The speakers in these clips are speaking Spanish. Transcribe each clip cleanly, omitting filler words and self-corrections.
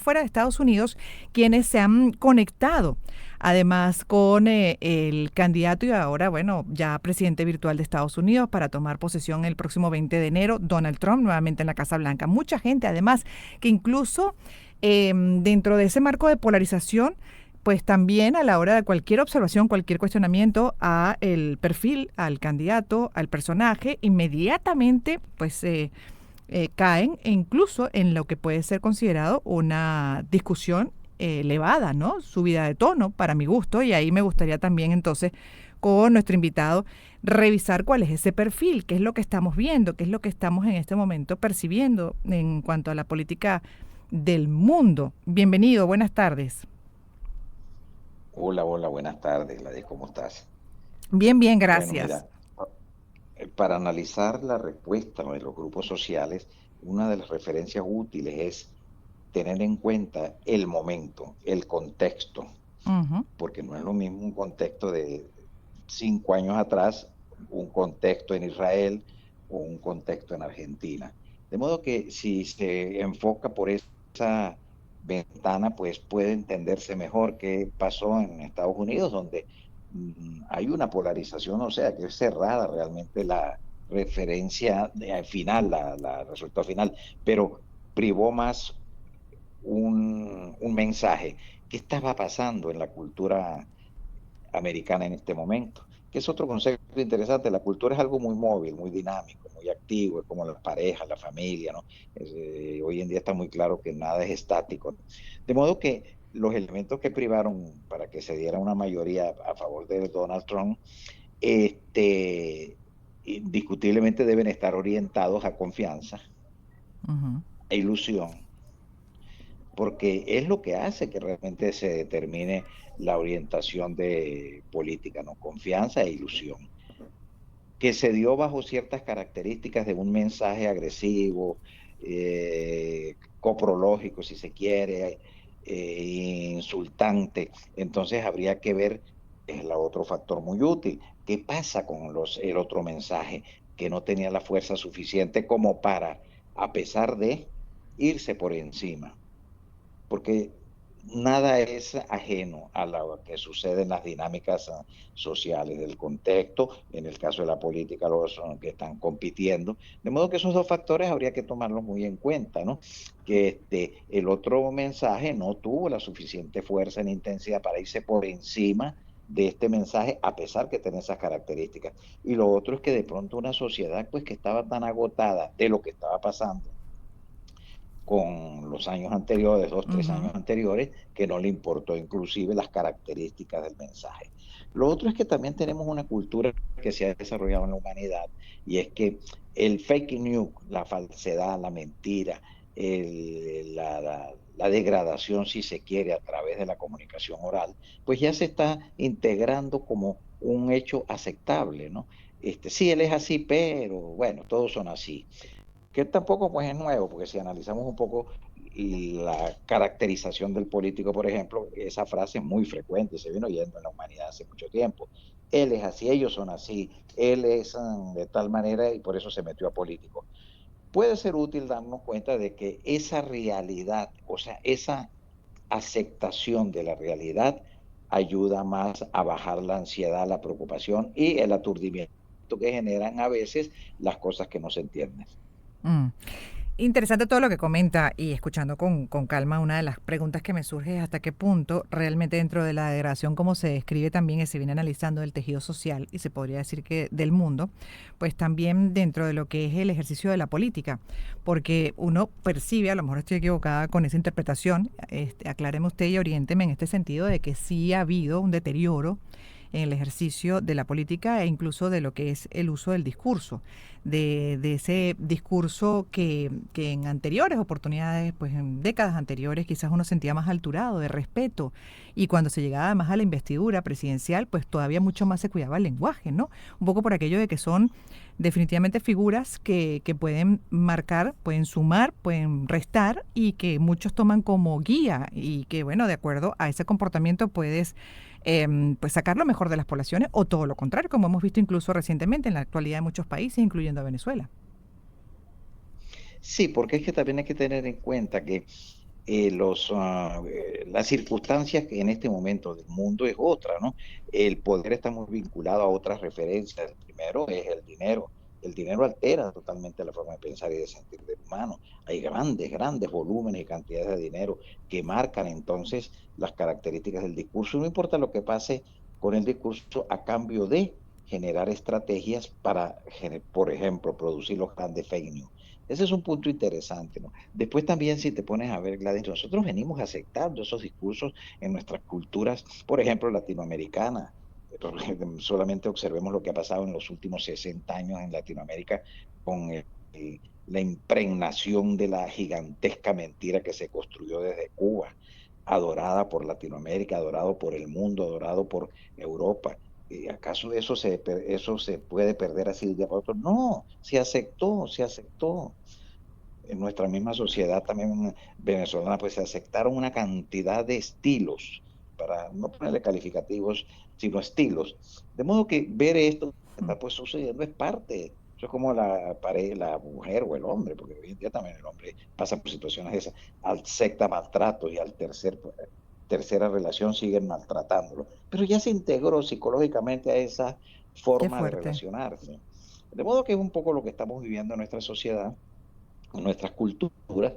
fuera de Estados Unidos, quienes se han conectado además con el candidato y ahora, bueno, ya presidente virtual de Estados Unidos para tomar posesión el próximo 20 de enero, Donald Trump, nuevamente en la Casa Blanca. Mucha gente, además, que incluso dentro de ese marco de polarización, pues también a la hora de cualquier observación, cualquier cuestionamiento a el perfil, al candidato, al personaje, inmediatamente pues caen incluso en lo que puede ser considerado una discusión elevada, ¿no? Subida de tono, para mi gusto, y ahí me gustaría también entonces con nuestro invitado revisar cuál es ese perfil, qué es lo que estamos viendo, qué es lo que estamos en este momento percibiendo en cuanto a la política del mundo. Bienvenido, buenas tardes. Hola, hola, buenas tardes, Gladys, ¿cómo estás? Bien, bien, Bueno, gracias. mira, para analizar la respuesta de los grupos sociales, una de las referencias útiles es tener en cuenta el momento, el contexto, Ujú. porque no es lo mismo un contexto de 5 años atrás, un contexto en Israel o un contexto en Argentina. De modo que si se enfoca por esa ventana, pues puede entenderse mejor qué pasó en Estados Unidos, donde hay una polarización, o sea, que es cerrada realmente la referencia final, la resultado final, pero privó más un mensaje. ¿Qué estaba pasando en la cultura americana en este momento? Que es otro concepto interesante. La cultura es algo muy móvil, muy dinámico, muy activo, es como las parejas, la familia, ¿no? Hoy en día está muy claro que nada es estático, ¿no? De modo que los elementos que privaron para que se diera una mayoría a favor de Donald Trump, indiscutiblemente deben estar orientados a confianza Ujú. e ilusión, porque es lo que hace que realmente se determine la orientación de política, ¿no? Confianza e ilusión, que se dio bajo ciertas características de un mensaje agresivo, coprológico, si se quiere, insultante. Entonces habría que ver, es el otro factor muy útil, qué pasa con el otro mensaje que no tenía la fuerza suficiente como para, a pesar de, irse por encima, porque nada es ajeno a lo que sucede en las dinámicas sociales del contexto, en el caso de la política, los que están compitiendo. De modo que esos dos factores habría que tomarlos muy en cuenta, ¿no? Que el otro mensaje no tuvo la suficiente fuerza ni intensidad para irse por encima de este mensaje, a pesar que tiene esas características. Y lo otro es que de pronto una sociedad, pues que estaba tan agotada de lo que estaba pasando con los años anteriores, 2, 3 años Ujú. anteriores, que no le importó inclusive las características del mensaje. Lo otro es que también tenemos una cultura que se ha desarrollado en la humanidad, y es que el fake news, la falsedad, la mentira, la degradación, si se quiere, a través de la comunicación oral, pues ya se está integrando como un hecho aceptable, ¿no? Sí, él es así, pero bueno, todos son así, que tampoco pues es nuevo, porque si analizamos un poco la caracterización del político, por ejemplo, esa frase es muy frecuente, se viene oyendo en la humanidad hace mucho tiempo. Él es así, ellos son así, él es de tal manera y por eso se metió a político. Puede ser útil darnos cuenta de que esa realidad, o sea, esa aceptación de la realidad ayuda más a bajar la ansiedad, la preocupación y el aturdimiento que generan a veces las cosas que no se entienden. Mm. Interesante todo lo que comenta y escuchando con calma, una de las preguntas que me surge es hasta qué punto realmente dentro de la degradación, como se describe también y se viene analizando el tejido social y se podría decir que del mundo, pues también dentro de lo que es el ejercicio de la política, porque uno percibe, a lo mejor estoy equivocada con esa interpretación, acláreme usted y oriénteme en este sentido de que sí ha habido un deterioro en el ejercicio de la política e incluso de lo que es el uso del discurso, de ese discurso que en anteriores oportunidades, pues en décadas anteriores, quizás uno sentía más alturado, de respeto, y cuando se llegaba más a la investidura presidencial, pues todavía mucho más se cuidaba el lenguaje, ¿no? Un poco por aquello de que son definitivamente figuras que pueden marcar, pueden sumar, pueden restar y que muchos toman como guía y que, bueno, de acuerdo a ese comportamiento puedes pues sacar lo mejor de las poblaciones o todo lo contrario, como hemos visto incluso recientemente en la actualidad de muchos países, incluyendo a Venezuela. Sí, porque es que también hay que tener en cuenta que las circunstancias que en este momento del mundo es otra, ¿no? El poder está muy vinculado a otras referencias. El primero es el dinero. El dinero altera totalmente la forma de pensar y de sentir del humano. Hay grandes, grandes volúmenes y cantidades de dinero que marcan entonces las características del discurso. No importa lo que pase con el discurso a cambio de generar estrategias para, por ejemplo, producir los grandes fake news. Ese es un punto interesante, ¿no? Después también, si te pones a ver, Gladys, nosotros venimos aceptando esos discursos en nuestras culturas, por ejemplo, latinoamericanas. Solamente observemos lo que ha pasado en los últimos 60 años en Latinoamérica con la impregnación de la gigantesca mentira que se construyó desde Cuba, adorada por Latinoamérica, adorado por el mundo, adorado por Europa. ¿Acaso eso se puede perder así de un día para otro? No, se aceptó, se aceptó. En nuestra misma sociedad también venezolana, pues se aceptaron una cantidad de estilos, para no ponerle calificativos, sino estilos. De modo que ver esto que está pues sucediendo es parte. Eso es como la pareja, la mujer o el hombre, porque hoy en día también el hombre pasa por situaciones de esas, acepta maltratos y al tercera relación siguen maltratándolo. Pero ya se integró psicológicamente a esa Qué forma de fuerte. relacionarse. De modo que es un poco lo que estamos viviendo en nuestra sociedad, en nuestras culturas,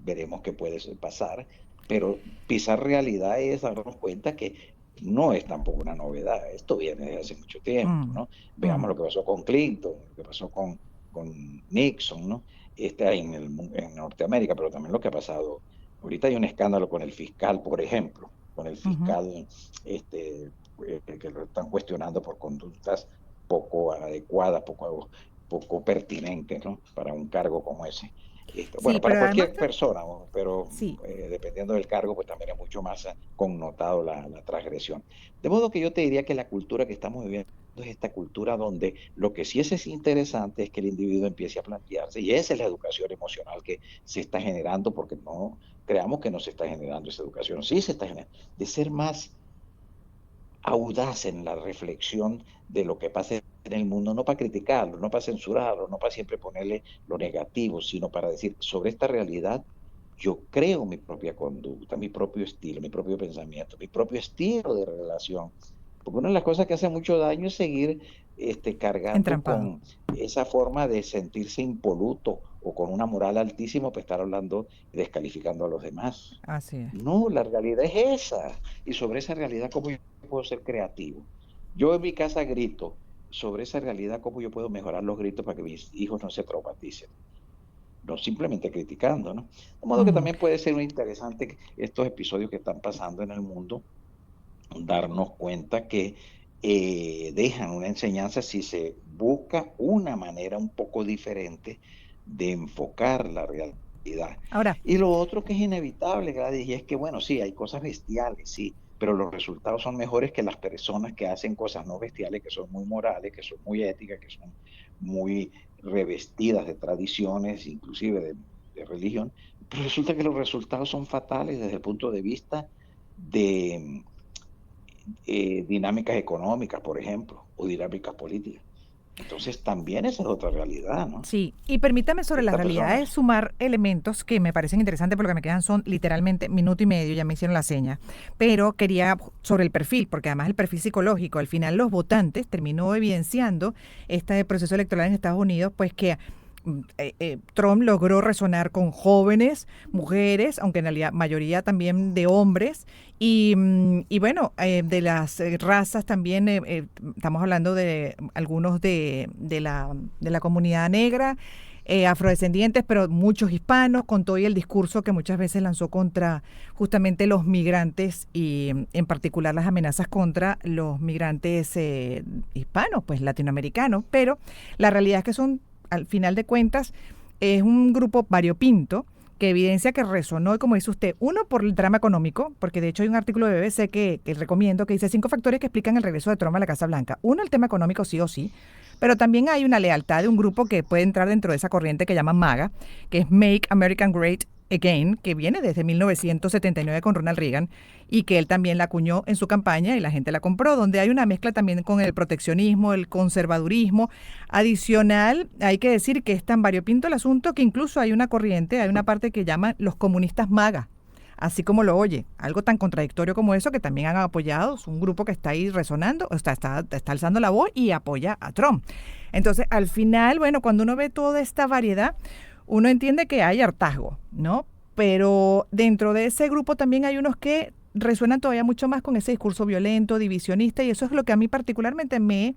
veremos qué puede pasar, pero pisar realidad es darnos cuenta que no es tampoco una novedad, esto viene desde hace mucho tiempo, Mm, ¿no? Veamos mm. lo que pasó con Clinton, lo que pasó con Nixon, ¿no? En Norteamérica, pero también lo que ha pasado. Ahorita hay un escándalo con el fiscal, por ejemplo, con el Ujú. fiscal que lo están cuestionando por conductas poco adecuadas, poco pertinentes, ¿no? Para un cargo como ese. Sí, Bueno, para pero además, cualquier persona, ¿no? Pero sí, dependiendo del cargo, pues también es mucho más connotado la transgresión. De modo que yo te diría que la cultura que estamos viviendo es esta cultura donde lo que sí es interesante es que el individuo empiece a plantearse, y esa es la educación emocional que se está generando, porque no creamos que no se está generando esa educación, sí se está generando, de ser más audaz en la reflexión de lo que pasa en el mundo, no para criticarlo, no para censurarlo, no para siempre ponerle lo negativo, sino para decir, sobre esta realidad, yo creo mi propia conducta, mi propio estilo, mi propio pensamiento, mi propio estilo de relación. Porque una de las cosas que hace mucho daño es seguir cargando entrampado. con esa forma de sentirse impoluto o con una moral altísima, pues estar hablando y descalificando a los demás. Así es. No, la realidad es esa. Y sobre esa realidad, ¿cómo yo puedo ser creativo? Yo en mi casa grito sobre esa realidad, ¿cómo yo puedo mejorar los gritos para que mis hijos no se traumaticen? No simplemente criticando, ¿no? De modo que Mm. también puede ser muy interesante estos episodios que están pasando en el mundo, darnos cuenta que dejan una enseñanza si se busca una manera un poco diferente de enfocar la realidad. Ahora, Y lo otro que es inevitable, Gladys, y es que, bueno, sí, hay cosas bestiales, sí, pero los resultados son mejores que las personas que hacen cosas no bestiales, que son muy morales, que son muy éticas, que son muy revestidas de tradiciones, inclusive de religión. Pero resulta que los resultados son fatales desde el punto de vista de dinámicas económicas, por ejemplo, o dinámicas políticas. Entonces también esa es otra realidad, ¿no? sí, y permítame sobre las Estas realidades personas. sumar elementos que me parecen interesantes porque lo que me quedan son literalmente minuto y medio, ya me hicieron la seña, pero quería sobre el perfil, porque además el perfil psicológico, al final los votantes terminó evidenciando este proceso electoral en Estados Unidos, pues que Trump logró resonar con jóvenes, mujeres, aunque en realidad mayoría también de hombres, y bueno, de las razas también, estamos hablando de algunos de la comunidad negra, afrodescendientes, pero muchos hispanos, con todo y el discurso que muchas veces lanzó contra justamente los migrantes y en particular las amenazas contra los migrantes hispanos, pues latinoamericanos, pero la realidad es que son, al final de cuentas, es un grupo variopinto que evidencia que resonó, y como dice usted, uno por el drama económico, porque de hecho hay un artículo de BBC que recomiendo que dice 5 factores que explican el regreso de Trump a la Casa Blanca. Uno, el tema económico sí o sí, pero también hay una lealtad de un grupo que puede entrar dentro de esa corriente que llaman MAGA, que es Make American Great Again, que viene desde 1979 con Ronald Reagan y que él también la acuñó en su campaña y la gente la compró, donde hay una mezcla también con el proteccionismo, el conservadurismo. Adicional, hay que decir que es tan variopinto el asunto que incluso hay una corriente, hay una parte que llaman los comunistas MAGA, así como lo oye, algo tan contradictorio como eso que también han apoyado, es un grupo que está ahí resonando, está alzando la voz y apoya a Trump. Entonces, al final, bueno, cuando uno ve toda esta variedad, uno entiende que hay hartazgo, ¿no? Pero dentro de ese grupo también hay unos que resuenan todavía mucho más con ese discurso violento, divisionista, y eso es lo que a mí particularmente me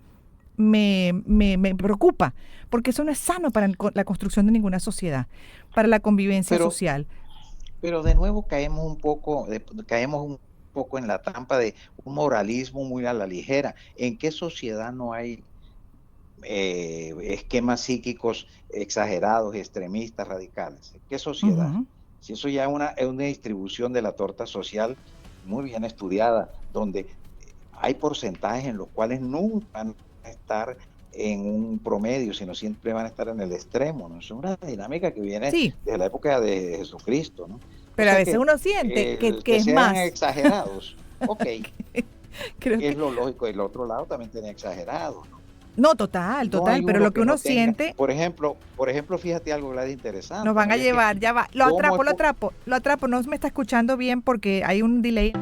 preocupa, porque eso no es sano para la construcción de ninguna sociedad, para la convivencia Pero, social. pero de nuevo caemos un poco en la trampa de un moralismo muy a la ligera. ¿En qué sociedad no hay esquemas psíquicos exagerados, extremistas, radicales? ¿En qué sociedad? Ujú. Si eso ya es una distribución de la torta social muy bien estudiada, donde hay porcentajes en los cuales nunca van a estar en un promedio, sino siempre van a estar en el extremo, ¿no? Es una dinámica que viene Sí, desde la época de Jesucristo, ¿no? O pero a sea veces que uno siente el que que es sean más. exagerados, ok, Creo es que, lo lógico. El otro lado también tiene exagerados, ¿no? no, total, No total, hay pero uno lo que que uno no tenga, siente por ejemplo, fíjate algo, Gladys, nos interesante, van ¿no? a Y es que, llevar, ya va, ¿cómo es? lo atrapo, no me está escuchando bien porque hay un delay.